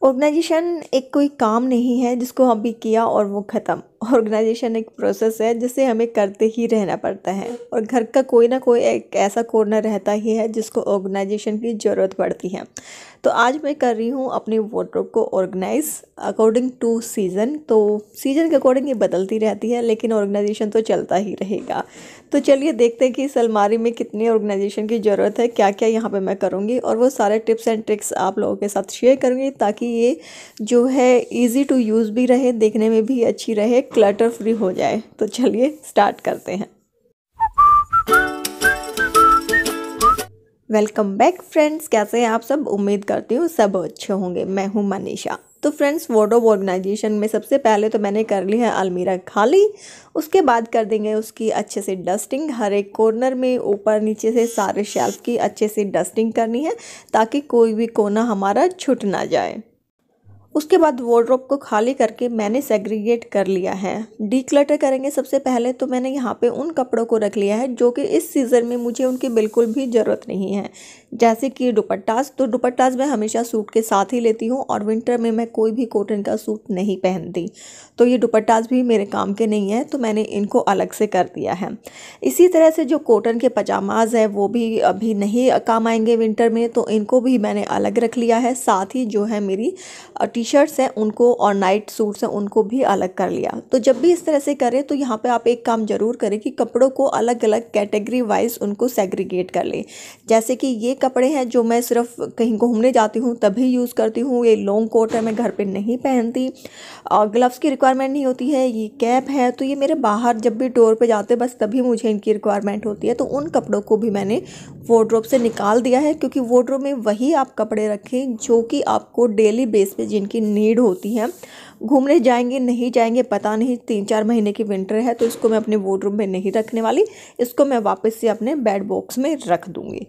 Organisation एक कोई काम नहीं है जिसको अभी किया और वो ख़त्म। ऑर्गेनाइजेशन एक प्रोसेस है जिसे हमें करते ही रहना पड़ता है और घर का कोई ना कोई एक ऐसा कॉर्नर रहता ही है जिसको ऑर्गेनाइजेशन की ज़रूरत पड़ती है। तो आज मैं कर रही हूँ अपनी वार्डरोब को ऑर्गेनाइज अकॉर्डिंग टू सीज़न। तो सीज़न के अकॉर्डिंग ये बदलती रहती है लेकिन ऑर्गेनाइजेशन तो चलता ही रहेगा। तो चलिए देखते हैं कि इस अलमारी में कितनी ऑर्गेनाइजेशन की ज़रूरत है, क्या क्या यहाँ पे मैं करूँगी और वो सारे टिप्स एंड ट्रिक्स आप लोगों के साथ शेयर करूँगी ताकि ये जो है इजी टू यूज़ भी रहे, देखने में भी अच्छी रहे, क्लटर फ्री हो जाए। तो चलिए स्टार्ट करते हैं। वेलकम बैक फ्रेंड्स, कैसे हैं आप सब? उम्मीद करती हूँ सब अच्छे होंगे। मैं हूँ मनीषा। तो फ्रेंड्स, वार्डरोब ऑर्गेनाइजेशन में सबसे पहले तो मैंने कर ली है अलमीरा खाली। उसके बाद कर देंगे उसकी अच्छे से डस्टिंग। हर एक कॉर्नर में ऊपर नीचे से सारे शेल्फ की अच्छे से डस्टिंग करनी है ताकि कोई भी कोना हमारा छूट ना जाए। उसके बाद वार्डरोब को खाली करके मैंने सेग्रीगेट कर लिया है। डीक्लटर करेंगे सबसे पहले। तो मैंने यहाँ पे उन कपड़ों को रख लिया है जो कि इस सीज़न में मुझे उनकी बिल्कुल भी ज़रूरत नहीं है, जैसे कि दुपट्टास। तो दुपट्टास मैं हमेशा सूट के साथ ही लेती हूँ और विंटर में मैं कोई भी कॉटन का सूट नहीं पहनती, तो ये दुपट्टास भी मेरे काम के नहीं है, तो मैंने इनको अलग से कर दिया है। इसी तरह से जो कॉटन के पजामाज है वो भी अभी नहीं काम आएंगे विंटर में, तो इनको भी मैंने अलग रख लिया है। साथ ही जो है मेरी टी शर्ट्स हैं उनको और नाइट सूट्स हैं उनको भी अलग कर लिया। तो जब भी इस तरह से करें तो यहाँ पे आप एक काम ज़रूर करें कि कपड़ों को अलग अलग कैटेगरी वाइज उनको सेग्रीगेट कर लें। जैसे कि ये कपड़े हैं जो मैं सिर्फ कहीं घूमने जाती हूँ तभी यूज़ करती हूँ, ये लॉन्ग कोट है मैं घर पे नहीं पहनती, और ग्लव्स की रिक्वायरमेंट नहीं होती है। ये कैप है तो ये मेरे बाहर जब भी डोर पे जाते बस तभी मुझे इनकी रिक्वायरमेंट होती है। तो उन कपड़ों को भी मैंने वार्डरोब से निकाल दिया है, क्योंकि वार्डरोब में वही आप कपड़े रखें जो कि आपको डेली बेस पे जिनकी नीड होती है। घूमने जाएंगे नहीं जाएंगे पता नहीं, 3-4 महीने की विंटर है तो इसको मैं अपने वार्डरोब में नहीं रखने वाली, इसको मैं वापस से अपने बेड बॉक्स में रख दूँगी।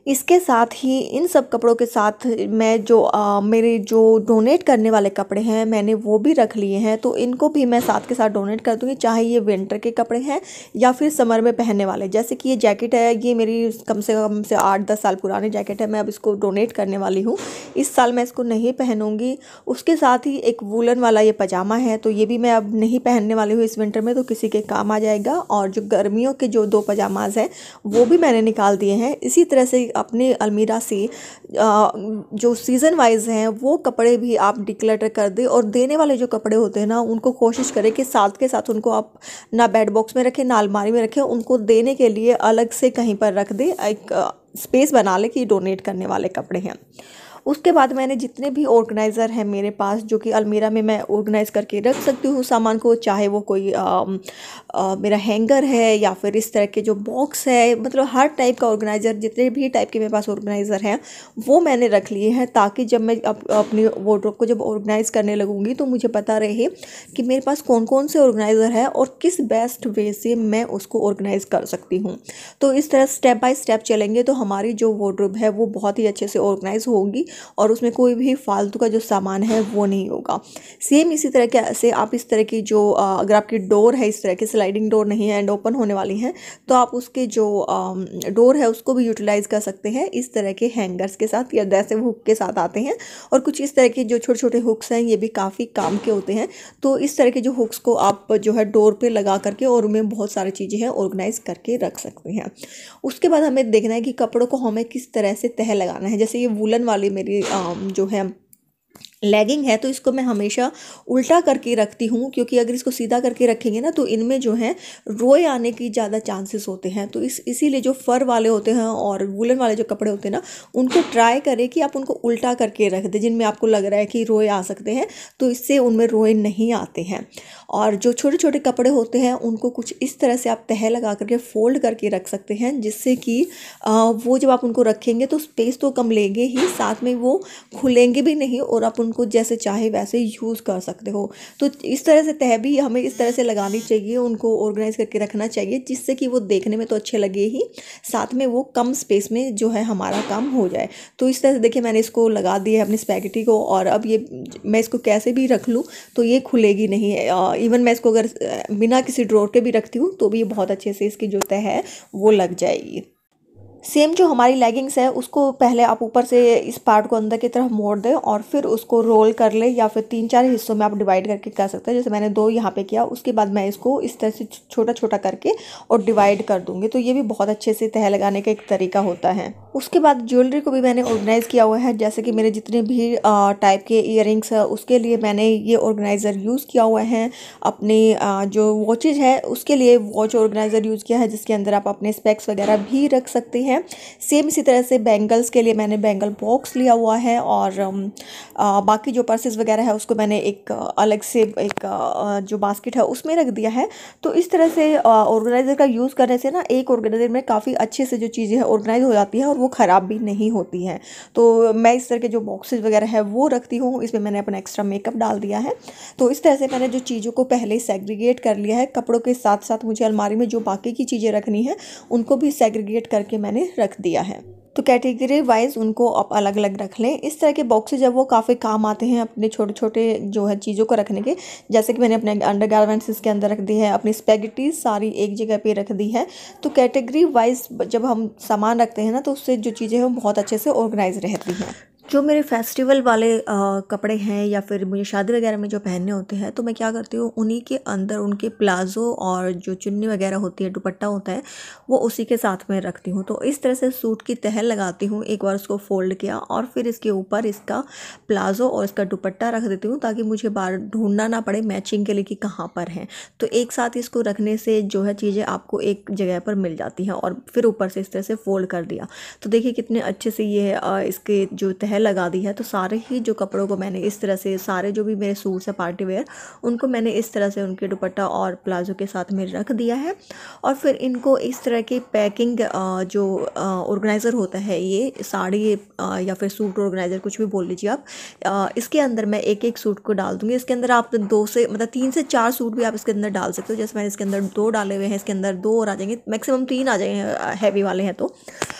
इसके साथ ही इन सब कपड़ों के साथ मैं जो मेरे जो डोनेट करने वाले कपड़े हैं मैंने वो भी रख लिए हैं, तो इनको भी मैं साथ के साथ डोनेट कर दूँगी, चाहे ये विंटर के कपड़े हैं या फिर समर में पहनने वाले। जैसे कि ये जैकेट है, ये मेरी कम से 8-10 साल पुरानी जैकेट है, मैं अब इसको डोनेट करने वाली हूँ, इस साल मैं इसको नहीं पहनूँगी। उसके साथ ही एक वूलन वाला ये पजामा है, तो ये भी मैं अब नहीं पहनने वाली हूँ इस विंटर में, तो किसी के काम आ जाएगा। और जो गर्मियों के जो 2 पजामाज हैं वो भी मैंने निकाल दिए हैं। इसी तरह से अपने अलमीरा से जो सीज़न वाइज हैं वो कपड़े भी आप डिक्लटर कर दें, और देने वाले जो कपड़े होते हैं ना उनको कोशिश करें कि साथ के साथ उनको आप ना बेड बॉक्स में रखें ना अलमारी में रखें, उनको देने के लिए अलग से कहीं पर रख दें, एक स्पेस बना लें कि डोनेट करने वाले कपड़े हैं। उसके बाद मैंने जितने भी ऑर्गेनाइज़र हैं मेरे पास जो कि अलमीरा में मैं ऑर्गेनाइज़ करके रख सकती हूँ सामान को, चाहे वो कोई मेरा हैंगर है या फिर इस तरह के जो बॉक्स है, मतलब हर टाइप का ऑर्गेनाइज़र, जितने भी टाइप के मेरे पास ऑर्गेनाइज़र हैं वो मैंने रख लिए हैं, ताकि जब मैं अपनी वार्डरोब को जब ऑर्गेनाइज़ करने लगूंगी तो मुझे पता रहे कि मेरे पास कौन कौन से ऑर्गेनाइज़र है और किस बेस्ट वे से मैं उसको ऑर्गेनाइज़ कर सकती हूँ। तो इस तरह स्टेप बाय स्टेप चलेंगे तो हमारी जो वार्डरोब है वो बहुत ही अच्छे से ऑर्गेनाइज होगी और उसमें कोई भी फालतू का जो सामान है वो नहीं होगा। सेम इसी तरह के से आप इस तरह की जो अगर आपकी डोर है इस तरह की स्लाइडिंग डोर नहीं है एंड ओपन होने वाली है, तो आप उसके जो डोर है उसको भी यूटिलाइज कर सकते हैं इस तरह के हैंगर्स के साथ, या जैसे हुक के साथ आते हैं। और कुछ इस तरह के जो छोटे छोटे हुक्स हैं ये भी काफ़ी काम के होते हैं। तो इस तरह के जो हुक्स को आप जो है डोर पे लगा करके और उनमें बहुत सारी चीज़ें हैं ऑर्गेनाइज करके रख सकते हैं। उसके बाद हमें देखना है कि कपड़ों को हमें किस तरह से तह लगाना है। जैसे ये वूलन वाली मेरी जो है लेगिंग है, तो इसको मैं हमेशा उल्टा करके रखती हूँ, क्योंकि अगर इसको सीधा करके रखेंगे ना तो इनमें जो है रोए आने की ज़्यादा चांसेस होते हैं। तो इसीलिए जो फर वाले होते हैं और वुलन वाले जो कपड़े होते हैं ना उनको ट्राई करें कि आप उनको उल्टा करके रख दें, जिनमें आपको लग रहा है कि रोए आ सकते हैं, तो इससे उनमें रोए नहीं आते हैं। और जो छोटे छोटे कपड़े होते हैं उनको कुछ इस तरह से आप तह लगा करके फोल्ड करके रख सकते हैं, जिससे कि वो जब आप उनको रखेंगे तो स्पेस तो कम लेंगे ही, साथ में वो खुलेंगे भी नहीं और आप उनको जैसे चाहे वैसे यूज़ कर सकते हो। तो इस तरह से तह भी हमें इस तरह से लगानी चाहिए, उनको ऑर्गेनाइज करके रखना चाहिए, जिससे कि वो देखने में तो अच्छे लगे ही, साथ में वो कम स्पेस में जो है हमारा काम हो जाए। तो इस तरह से देखिए मैंने इसको लगा दिया है अपनी स्पैगेटी को, और अब ये मैं इसको कैसे भी रख लूँ तो ये खुलेगी नहीं है। इवन मैं इसको अगर बिना किसी ड्रॉर के भी रखती हूँ तो भी ये बहुत अच्छे से इसकी जो तह है वो लग जाएगी। सेम जो हमारी लेगिंग्स है उसको पहले आप ऊपर से इस पार्ट को अंदर की तरफ मोड़ दें और फिर उसको रोल कर ले, या फिर 3-4 हिस्सों में आप डिवाइड करके कर सकते हैं। जैसे मैंने 2 यहाँ पे किया, उसके बाद मैं इसको इस तरह से छोटा छोटा करके और डिवाइड कर दूंगी। तो ये भी बहुत अच्छे से तह लगाने का एक तरीका होता है। उसके बाद ज्वेलरी को भी मैंने ऑर्गेनाइज़ किया हुआ है। जैसे कि मेरे जितने भी टाइप के ईयरिंग्स है उसके लिए मैंने ये ऑर्गेनाइज़र यूज़ किया हुआ है। अपनी जो वॉचेज है उसके लिए वॉच ऑर्गेनाइज़र यूज़ किया है, जिसके अंदर आप अपने स्पेक्स वगैरह भी रख सकते हैं। सेम इसी तरह से बैंगल्स के लिए मैंने बैंगल बॉक्स लिया हुआ है, और बाकी जो पर्सेस वगैरह है उसको मैंने एक अलग से एक जो बास्केट है उसमें रख दिया है। तो इस तरह से ऑर्गेनाइज़र का यूज़ करने से ना एक ऑर्गेनाइज़र में काफ़ी अच्छे से जो चीज़ें हैं ऑर्गेनाइज हो जाती है और वो ख़राब भी नहीं होती हैं। तो मैं इस तरह के जो बॉक्सेस वगैरह है वो रखती हूँ। इसमें मैंने अपना एक्स्ट्रा मेकअप डाल दिया है। तो इस तरह से मैंने जो चीज़ों को पहले सेग्रीगेट कर लिया है। कपड़ों के साथ साथ मुझे अलमारी में जो बाकी की चीज़ें रखनी है उनको भी सेग्रीगेट करके मैंने रख दिया है। तो कैटेगरी वाइज उनको आप अलग अलग रख लें। इस तरह के बॉक्सेज जब वो काफ़ी काम आते हैं अपने छोटे छोटे जो है चीज़ों को रखने के। जैसे कि मैंने अपने अंडर गारमेंट्स इसके अंदर रख दी है, अपनी स्पेगेटीज सारी एक जगह पे रख दी है। तो कैटेगरी वाइज जब हम सामान रखते हैं ना तो उससे जो चीज़ें हैं बहुत अच्छे से ऑर्गेनाइज रहती हैं। जो मेरे फेस्टिवल वाले कपड़े हैं या फिर मुझे शादी वगैरह में जो पहनने होते हैं, तो मैं क्या करती हूँ उन्हीं के अंदर उनके प्लाज़ो और जो चुन्नी वगैरह होती है, दुपट्टा होता है, वो उसी के साथ में रखती हूँ। तो इस तरह से सूट की तह लगाती हूँ। एक बार उसको फोल्ड किया और फिर इसके ऊपर इसका प्लाज़ो और इसका दुपट्टा रख देती हूँ, ताकि मुझे बार ढूंढना ना पड़े मैचिंग के लिए कि कहाँ पर है। तो एक साथ इसको रखने से जो है चीज़ें आपको एक जगह पर मिल जाती हैं। और फिर ऊपर से इस तरह से फोल्ड कर दिया। तो देखिए कितने अच्छे से ये इसके जो तह लगा दी है। तो सारे ही जो कपड़ों को मैंने इस तरह से, सारे जो भी मेरे सूट्स है पार्टी वेयर, उनको मैंने इस तरह से उनके दुपट्टा और प्लाजो के साथ में रख दिया है। और फिर इनको इस तरह की पैकिंग जो ऑर्गेनाइज़र होता है, ये साड़ी या फिर सूट ऑर्गेनाइज़र कुछ भी बोल लीजिए आप, इसके अंदर मैं एक एक सूट को डाल दूँगी। इसके अंदर आप 3 से 4 सूट भी आप इसके अंदर डाल सकते हो। जैसे मैंने इसके अंदर 2 डाले हुए हैं, इसके अंदर 2 और आ जाएंगे, मैक्सिमम 3 आ जाएंगे हैवी वाले हैं तो।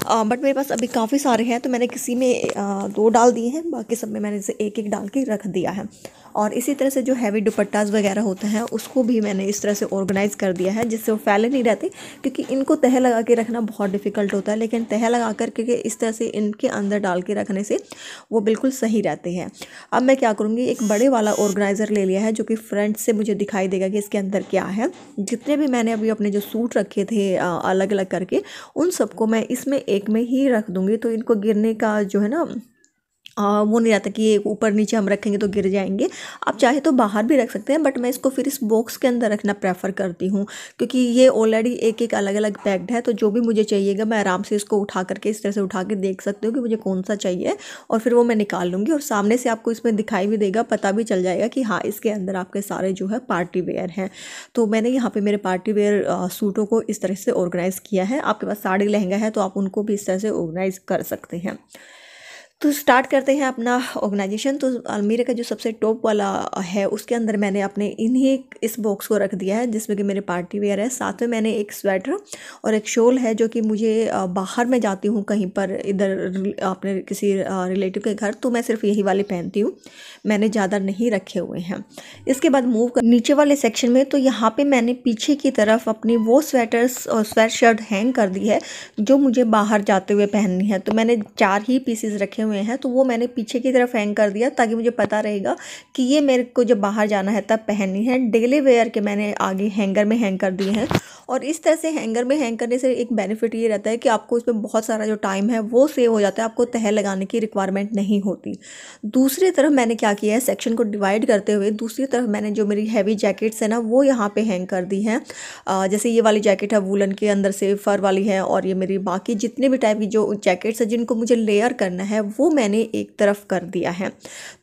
बट मेरे पास अभी काफ़ी सारे हैं तो मैंने किसी में 2 डाल दिए हैं, बाकी सब में मैंने इसे एक एक डाल के रख दिया है। और इसी तरह से जो हैवी दुपट्टास वगैरह होते हैं उसको भी मैंने इस तरह से ऑर्गेनाइज़ कर दिया है, जिससे वो फैले नहीं रहते। क्योंकि इनको तह लगा के रखना बहुत डिफ़िकल्ट होता है, लेकिन तह लगा कर के इस तरह से इनके अंदर डाल के रखने से वो बिल्कुल सही रहते हैं। अब मैं क्या करूँगी, एक बड़े वाला ऑर्गेनाइज़र ले लिया है जो कि फ्रंट से मुझे दिखाई देगा कि इसके अंदर क्या है। जितने भी मैंने अभी अपने जो सूट रखे थे अलग अलग करके, उन सबको मैं इसमें एक में ही रख दूँगी। तो इनको गिरने का जो है ना वो नहीं रहता कि ये ऊपर नीचे हम रखेंगे तो गिर जाएंगे। आप चाहे तो बाहर भी रख सकते हैं, बट मैं इसको फिर इस बॉक्स के अंदर रखना प्रेफर करती हूँ, क्योंकि ये ऑलरेडी एक एक अलग अलग पैक्ड है। तो जो भी मुझे चाहिएगा मैं आराम से इसको उठा करके इस तरह से उठा के देख सकती हूँ कि मुझे कौन सा चाहिए, और फिर वो मैं निकाल लूँगी। और सामने से आपको इसमें दिखाई भी देगा, पता भी चल जाएगा कि हाँ इसके अंदर आपके सारे जो है पार्टी वेयर हैं। तो मैंने यहाँ पर मेरे पार्टी वेयर सूटों को इस तरह से ऑर्गेनाइज़ किया है। आपके पास साड़ी लहंगा है तो आप उनको भी इस तरह से ऑर्गेनाइज़ कर सकते हैं। तो स्टार्ट करते हैं अपना ऑर्गेनाइजेशन। तो अलमीरा का जो सबसे टॉप वाला है उसके अंदर मैंने अपने इन्हीं इस बॉक्स को रख दिया है, जिसमें कि मेरे पार्टी वेयर है। साथ में मैंने एक स्वेटर और एक शॉल है, जो कि मुझे बाहर में जाती हूँ कहीं पर, इधर अपने किसी रिलेटिव के घर, तो मैं सिर्फ यही वाले पहनती हूँ, मैंने ज़्यादा नहीं रखे हुए हैं। इसके बाद मूव कर नीचे वाले सेक्शन में, तो यहाँ पर मैंने पीछे की तरफ अपनी वो स्वेटर्स और स्वेट शर्ट हैंग कर दी है जो मुझे बाहर जाते हुए पहननी है। तो मैंने 4 ही पीसेस रखे हैं, तो वो मैंने पीछे की तरफ हैंग कर दिया, ताकि मुझे पता रहेगा कि ये मेरे को जब बाहर जाना है तब पहननी है। डेली वेयर के मैंने आगे हैंगर में हैंग कर दिए हैं। और इस तरह से हैंगर में हैंग करने से एक बेनिफिट ये रहता है कि आपको इसमें बहुत सारा जो टाइम है वो सेव हो जाता है, आपको तह लगाने की रिक्वायरमेंट नहीं होती। दूसरी तरफ मैंने क्या किया है, सेक्शन को डिवाइड करते हुए दूसरी तरफ मैंने जो मेरी हैवी जैकेट्स है ना वो यहाँ पे हैंग कर दी हैं। जैसे ये वाली जैकेट है वूलन के अंदर से फर वाली है, और ये मेरी बाकी जितने भी टाइप की जो जैकेट्स है जिनको मुझे लेयर करना है वो मैंने एक तरफ कर दिया है।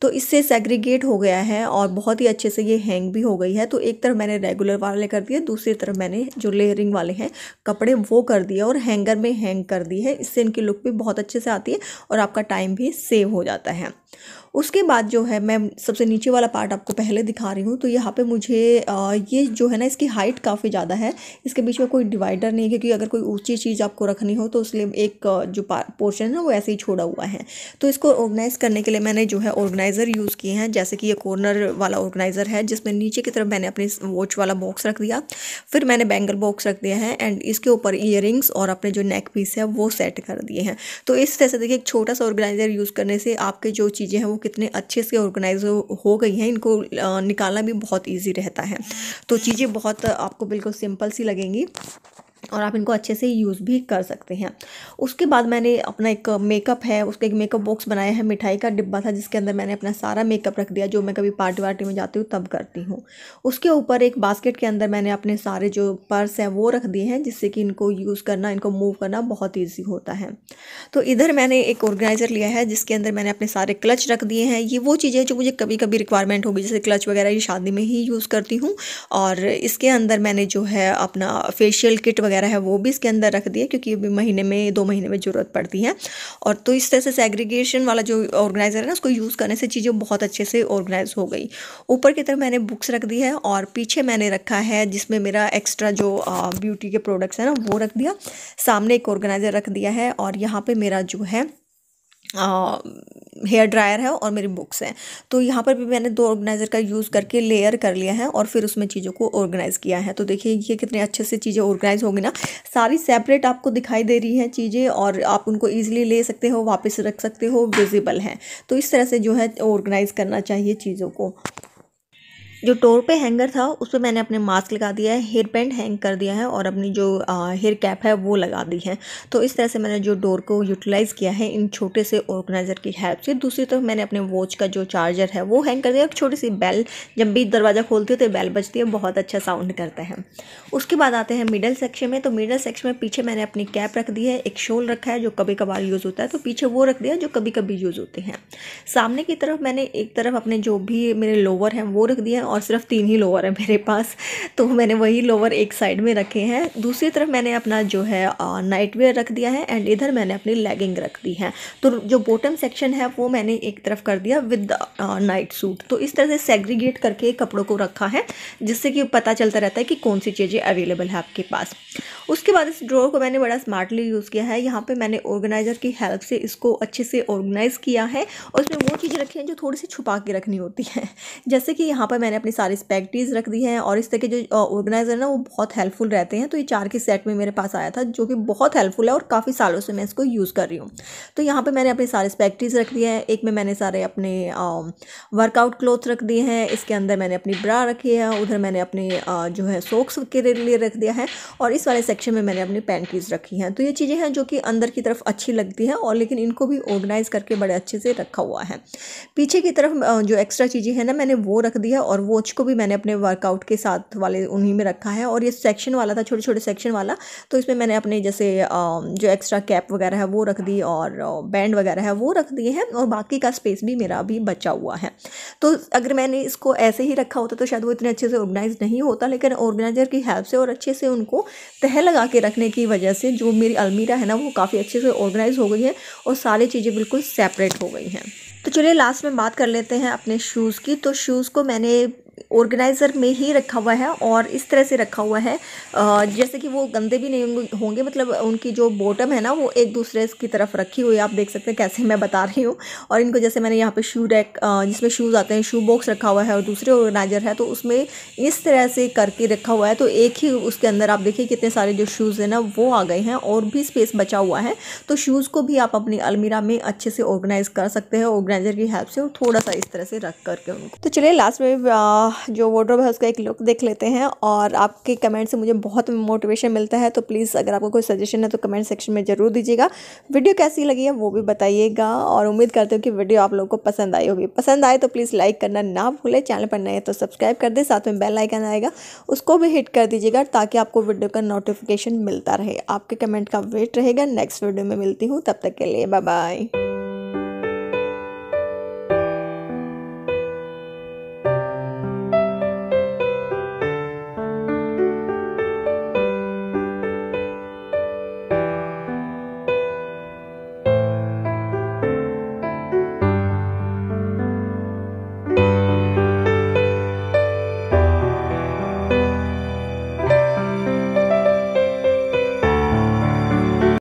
तो इससे सेग्रीगेट हो गया है और बहुत ही अच्छे से ये हैंग भी हो गई है। तो एक तरफ मैंने रेगुलर वाले कर दिए, दूसरी तरफ मैंने जो लेयरिंग वाले हैं कपड़े वो कर दिए और हैंगर में हैंग कर दी है। इससे इनकी लुक भी बहुत अच्छे से आती है और आपका टाइम भी सेव हो जाता है। उसके बाद जो है मैं सबसे नीचे वाला पार्ट आपको पहले दिखा रही हूँ। तो यहाँ पे मुझे ये जो है ना इसकी हाइट काफ़ी ज़्यादा है, इसके बीच में कोई डिवाइडर नहीं है, क्योंकि अगर कोई ऊंची चीज़ आपको रखनी हो तो इसलिए एक जो पोर्शन है ना वो ऐसे ही छोड़ा हुआ है। तो इसको ऑर्गेनाइज करने के लिए मैंने जो है ऑर्गेनाइज़र यूज़ किए हैं, जैसे कि ये कॉर्नर वाला ऑर्गेनाइज़र है जिसमें नीचे की तरफ मैंने अपनी वॉच वाला बॉक्स रख दिया, फिर मैंने बैंगल बॉक्स रख दिया है एंड इसके ऊपर ईयरिंग्स और अपने जो नेक पीस है वो सेट कर दिए हैं। तो इस तरह से देखिए एक छोटा सा ऑर्गेनाइज़र यूज़ करने से आपके जो चीज़ें हैं वो कितने अच्छे से ऑर्गेनाइज हो गई हैं, इनको निकालना भी बहुत ईजी रहता है। तो चीज़ें बहुत आपको बिल्कुल सिंपल सी लगेंगी और आप इनको अच्छे से यूज़ भी कर सकते हैं। उसके बाद मैंने अपना एक मेकअप है, उसका एक मेकअप बॉक्स बनाया है, मिठाई का डिब्बा था जिसके अंदर मैंने अपना सारा मेकअप रख दिया, जो मैं कभी पार्टी वार्टी में जाती हूँ तब करती हूँ। उसके ऊपर एक बास्केट के अंदर मैंने अपने सारे जो पर्स हैं वो रख दिए हैं, जिससे कि इनको यूज़ करना, इनको मूव करना बहुत ईजी होता है। तो इधर मैंने एक ऑर्गेनाइज़र लिया है जिसके अंदर मैंने अपने सारे क्लच रख दिए हैं। ये वो चीज़ें जो मुझे कभी कभी रिक्वायरमेंट होगी, जैसे क्लच वगैरह ये शादी में ही यूज़ करती हूँ। और इसके अंदर मैंने जो है अपना फेशियल किट वगैरह है वो भी इसके अंदर रख दिए, क्योंकि महीने में 2 महीने में ज़रूरत पड़ती है। और तो इस तरह से सेग्रीगेशन वाला जो ऑर्गेनाइज़र है ना उसको यूज़ करने से चीज़ें बहुत अच्छे से ऑर्गेनाइज हो गई। ऊपर की तरफ मैंने बुक्स रख दी है और पीछे मैंने रखा है जिसमें मेरा एक्स्ट्रा जो ब्यूटी के प्रोडक्ट्स हैं ना वो रख दिया। सामने एक ऑर्गेनाइज़र रख दिया है और यहाँ पे मेरा जो है हेयर ड्रायर है और मेरी बुक्स हैं। तो यहाँ पर भी मैंने 2 ऑर्गेनाइज़र का यूज़ करके लेयर कर लिया है और फिर उसमें चीज़ों को ऑर्गेनाइज़ किया है। तो देखिए ये कितने अच्छे से चीज़ें ऑर्गेनाइज होगी ना, सारी सेपरेट आपको दिखाई दे रही हैं चीज़ें और आप उनको ईजिली ले सकते हो, वापस रख सकते हो, विजिबल हैं। तो इस तरह से जो है ऑर्गेनाइज़ करना चाहिए चीज़ों को। जो डोर पे हैंगर था उस पर मैंने अपने मास्क लगा दिया है, हेयर बैंड हैंग कर दिया है और अपनी जो हेयर कैप है वो लगा दी है। तो इस तरह से मैंने जो डोर को यूटिलाइज़ किया है इन छोटे से ऑर्गेनाइज़र की हेल्प से। दूसरी तरफ मैंने अपने वॉच का जो चार्जर है वो हैंग कर दिया। एक छोटी सी बेल, जब भी दरवाज़ा खोलती हो तो बेल बजती है, बहुत अच्छा साउंड करता है। उसके बाद आते हैं मिडल सेक्शन में। तो मिडल सेक्शन में पीछे मैंने अपनी कैप रख दी है, एक शॉल रखा है जो कभी कभार यूज़ होता है, तो पीछे वो रख दिया जो कभी कभी यूज़ होते हैं। सामने की तरफ मैंने एक तरफ अपने जो भी मेरे लोवर हैं वो रख दिए हैं और सिर्फ 3 ही लोवर है मेरे पास, तो मैंने वही लोवर एक साइड में रखे हैं। दूसरी तरफ मैंने अपना जो है नाइट वेयर रख दिया है एंड इधर मैंने अपनी लेगिंग रख दी है। तो जो बॉटम सेक्शन है वो मैंने एक तरफ कर दिया विद नाइट सूट। तो इस तरह से सेग्रीगेट करके कपड़ों को रखा है, जिससे कि पता चलता रहता है कि कौन सी चीज़ें अवेलेबल है आपके पास। उसके बाद इस ड्रॉअर को मैंने बड़ा स्मार्टली यूज़ किया है। यहाँ पे मैंने ऑर्गेनाइज़र की हेल्प से इसको अच्छे से ऑर्गेनाइज़ किया है और इसमें वो चीज़ें रखी हैं जो थोड़ी सी छुपा के रखनी होती हैं। जैसे कि यहाँ पर मैंने अपनी सारी स्पेगटीज़ रख दी हैं और इस तरह के जो ऑर्गेनाइज़र ना वो बहुत हेल्पफुल रहते हैं। तो ये 4 के सेट में मेरे पास आया था, जो कि बहुत हेल्पफुल है और काफ़ी सालों से मैं इसको यूज़ कर रही हूँ। तो यहाँ पर मैंने अपने सारे स्पेगटीज़ रख दिए हैं। एक में मैंने सारे अपने वर्कआउट क्लोथ रख दिए हैं, इसके अंदर मैंने अपनी ब्रा रखी है, उधर मैंने अपने जो है सॉक्स के लिए रख दिया है और इस वाले सेक्शन में मैंने अपनी पैंटीज़ रखी हैं। तो ये चीज़ें हैं जो कि अंदर की तरफ अच्छी लगती हैं और लेकिन इनको भी ऑर्गेनाइज करके बड़े अच्छे से रखा हुआ है। पीछे की तरफ जो एक्स्ट्रा चीज़ें हैं ना मैंने वो रख दी है और वॉच को भी मैंने अपने वर्कआउट के साथ वाले उन्हीं में रखा है। और ये सेक्शन वाला था, छोटे छोटे सेक्शन वाला, तो इसमें मैंने अपने जैसे जो एक्स्ट्रा कैप वगैरह है वो रख दी और बैंड वगैरह है वो रख दिए हैं और बाकी का स्पेस भी मेरा अभी बचा हुआ है। तो अगर मैंने इसको ऐसे ही रखा होता तो शायद वो इतने अच्छे से ऑर्गेनाइज नहीं होता, लेकिन ऑर्गेनाइजर की हेल्प से और अच्छे से उनको तह लगा के रखने की वजह से जो मेरी अलमीरा है ना वो काफ़ी अच्छे से ऑर्गेनाइज हो गई है और सारी चीज़ें बिल्कुल सेपरेट हो गई हैं। तो चलिए लास्ट में बात कर लेते हैं अपने शूज़ की। तो शूज़ को मैंने ऑर्गेनाइज़र में ही रखा हुआ है और इस तरह से रखा हुआ है जैसे कि वो गंदे भी नहीं होंगे, मतलब उनकी जो बॉटम है ना वो एक दूसरे की तरफ रखी हुई है। आप देख सकते हैं कैसे मैं बता रही हूँ। और इनको जैसे मैंने यहाँ पे शू रैक जिसमें शूज़ आते हैं, शू बॉक्स रखा हुआ है और दूसरे ऑर्गेनाइज़र है तो उसमें इस तरह से करके रखा हुआ है। तो एक ही उसके अंदर आप देखिए कितने सारे जो शूज़ हैं ना वो आ गए हैं और भी स्पेस बचा हुआ है। तो शूज़ को भी आप अपनी अलमीरा में अच्छे से ऑर्गेनाइज कर सकते हैं ऑर्गेनाइज़र की हेल्प से और थोड़ा सा इस तरह से रख करके उनको। तो चलिए लास्ट में जो वार्डरोब है उसका एक लुक देख लेते हैं और आपके कमेंट से मुझे बहुत मोटिवेशन मिलता है। तो प्लीज़ अगर आपको कोई सजेशन है तो कमेंट सेक्शन में ज़रूर दीजिएगा। वीडियो कैसी लगी है वो भी बताइएगा और उम्मीद करते हो कि वीडियो आप लोगों को पसंद आई होगी। पसंद आए तो प्लीज़ लाइक करना ना भूलें, चैनल पर नए तो सब्सक्राइब कर दें, साथ में बेल आइकन आएगा उसको भी हिट कर दीजिएगा ताकि आपको वीडियो का नोटिफिकेशन मिलता रहे। आपके कमेंट का वेट रहेगा। नेक्स्ट वीडियो में मिलती हूँ, तब तक के लिए बाय बाय।